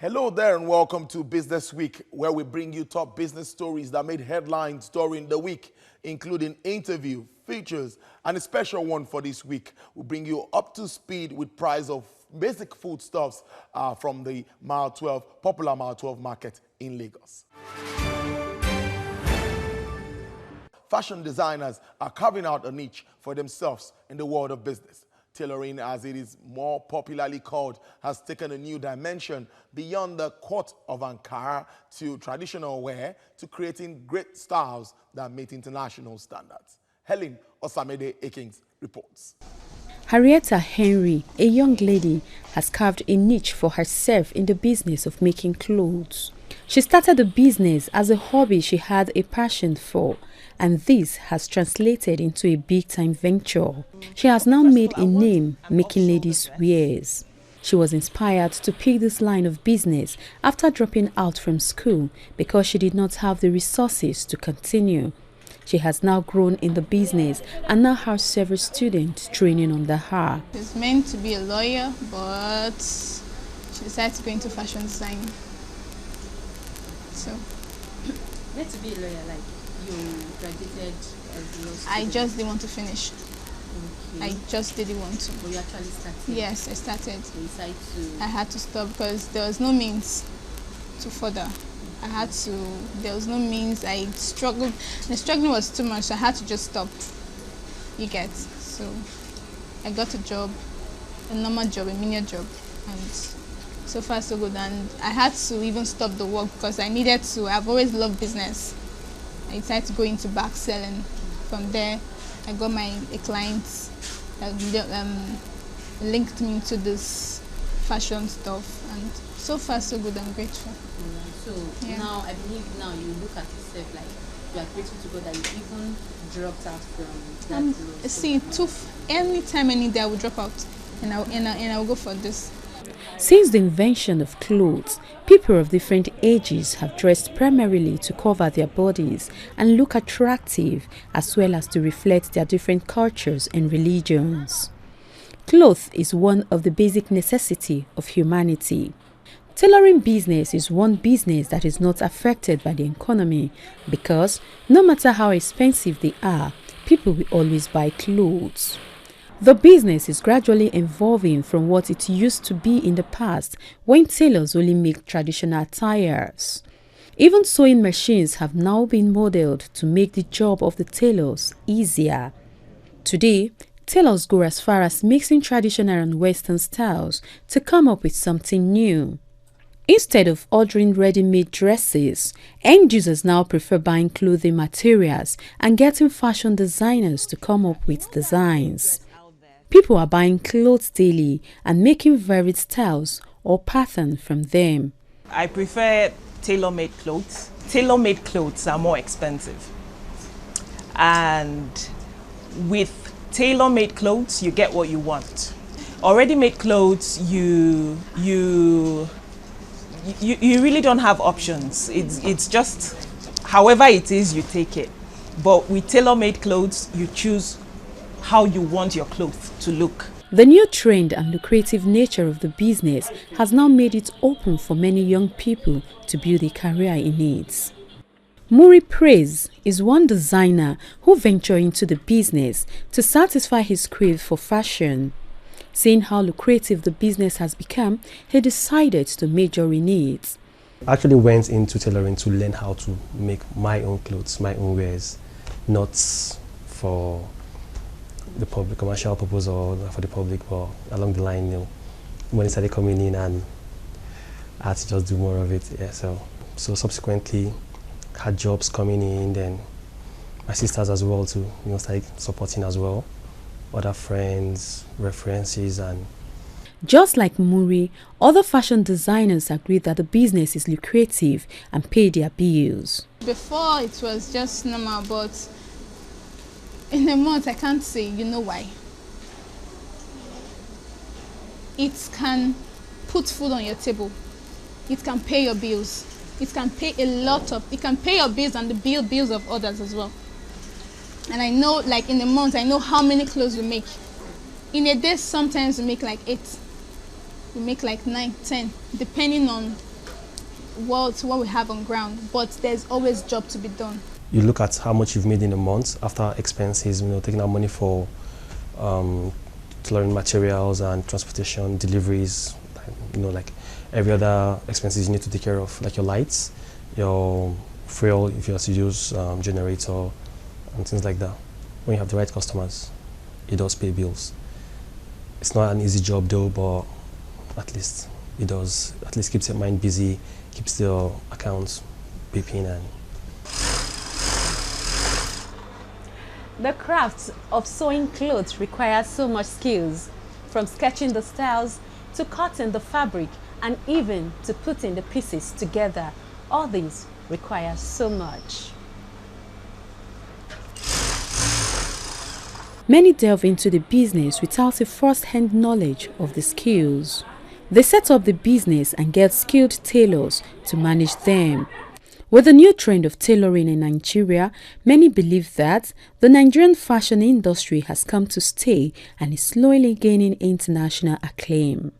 Hello there and welcome to Business Week, where we bring you top business stories that made headlines during the week, including interview, features, and a special one for this week. We bring you up to speed with price of basic foodstuffs from the popular Mile 12 market in Lagos. Fashion designers are carving out a niche for themselves in the world of business. Tailoring, as it is more popularly called, has taken a new dimension beyond the court of Ankara to traditional wear to creating great styles that meet international standards. Helen Osamede Akins reports. Harrietta Henry, a young lady, has carved a niche for herself in the business of making clothes. She started the business as a hobby she had a passion for, and this has translated into a big-time venture. She has now made a name making ladies' wears. She was inspired to pick this line of business after dropping out from school because she did not have the resources to continue. She has now grown in the business and now has several students training under her. She was meant to be a lawyer, but she decided to go into fashion design. So, meant to be a lawyer, like you graduated as a law student? I just didn't want to finish. Okay. I just didn't want to. But you actually started? Yes, I started. So you decided to... I had to stop because there was no means to further. There was no means. I struggled. The struggling was too much, so I had to just stop. You get. So I got a job, a normal job, a menial job, and so far so good. And I had to even stop the work because I needed to. I've always loved business. I decided to go into back selling. From there, I got a client that linked me to this fashion stuff, and so far so good. I'm grateful. So now, I believe now you look at yourself like you are grateful to God that you even dropped out from that role. See, anytime, any day I will drop out and I will go for this. Since the invention of clothes, people of different ages have dressed primarily to cover their bodies and look attractive, as well as to reflect their different cultures and religions. Cloth is one of the basic necessities of humanity. Tailoring business is one business that is not affected by the economy because no matter how expensive they are, people will always buy clothes. The business is gradually evolving from what it used to be in the past when tailors only make traditional attires. Even sewing machines have now been modeled to make the job of the tailors easier. Today, tailors go as far as mixing traditional and Western styles to come up with something new. Instead of ordering ready-made dresses, end users now prefer buying clothing materials and getting fashion designers to come up with designs. People are buying clothes daily and making varied styles or patterns from them. I prefer tailor-made clothes. Tailor-made clothes are more expensive. And with tailor-made clothes, you get what you want. Already made clothes, you really don't have options. It's just however it is, you take it. But with tailor-made clothes, you choose how you want your clothes to look. The new trend and lucrative nature of the business has now made it open for many young people to build a career in it. Muri Praise is one designer who ventured into the business to satisfy his crave for fashion. Seeing how lucrative the business has become, he decided to major in it. I actually went into tailoring to learn how to make my own clothes, my own wares, not for the public commercial purpose or for the public, but along the line, when it started coming in, and I had to just do more of it. Yeah, so subsequently, had jobs coming in, then my sisters as well too, started supporting as well, other friends, references, and just like Muri, other fashion designers agree that the business is lucrative and pay their bills. Before it was just normal, but in a month I can't say, you know why. It can put food on your table. It can pay your bills. It can pay it can pay your bills and the bills of others as well. And I know, like in a month, I know how many clothes we make. In a day, sometimes we make like 8. We make like 9, 10, depending on what we have on ground, but there's always job to be done. You look at how much you've made in a month after expenses, taking out money for tailoring materials and transportation, deliveries, like every other expenses you need to take care of, like your lights, your fuel if you have to use generator and things like that. When you have the right customers, it does pay bills. It's not an easy job though, but at least it does. At least keeps your mind busy, keeps your accounts beeping. And the craft of sewing clothes requires so much skills, from sketching the styles to cutting the fabric and even to putting the pieces together. All these require so much. Many delve into the business without a first-hand knowledge of the skills. They set up the business and get skilled tailors to manage them. With the new trend of tailoring in Nigeria, many believe that the Nigerian fashion industry has come to stay and is slowly gaining international acclaim.